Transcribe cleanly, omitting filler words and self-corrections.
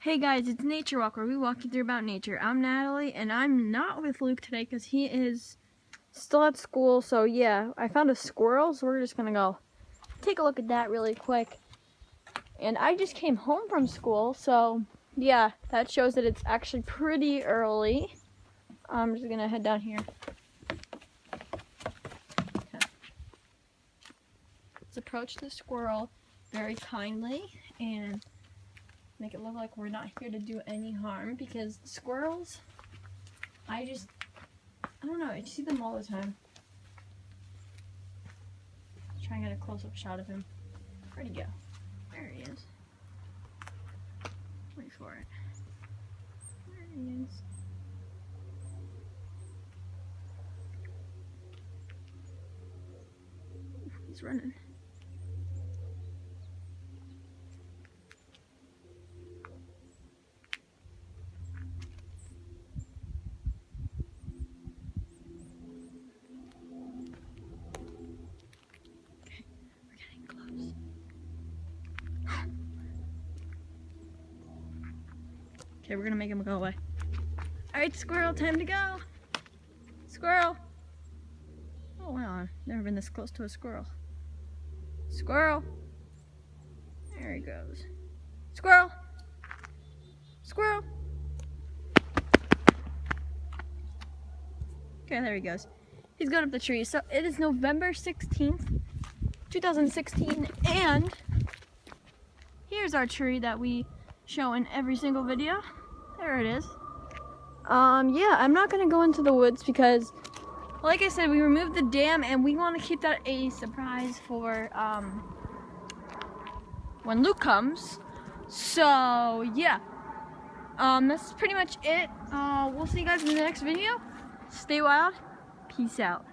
Hey guys, it's Nature Walk, where we walk you through about nature. I'm Natalie, and I'm not with Luke today because he is still at school. So yeah, I found a squirrel, so we're just gonna go take a look at that really quick. And I just came home from school, so yeah, that shows that it's actually pretty early. I'm just gonna head down here. Okay. Let's approach the squirrel very kindly and make it look like we're not here to do any harm, because squirrels, I don't know, I see them all the time. Let's try and get a close-up shot of him. Where'd he go? There he is. Wait for it. There he is. Ooh, he's running. Okay, we're gonna make him go away. Alright, squirrel, time to go. Squirrel. Oh wow, I've never been this close to a squirrel. Squirrel. There he goes. Squirrel. Squirrel. Okay, there he goes. He's going up the tree. So it is November 16th, 2016, and here's our tree that we show in every single video. There it is. Yeah, I'm not gonna go into the woods because, like I said, we removed the dam and we want to keep that a surprise for when Luke comes. So yeah, that's pretty much it. We'll see you guys in the next video. Stay wild. Peace out.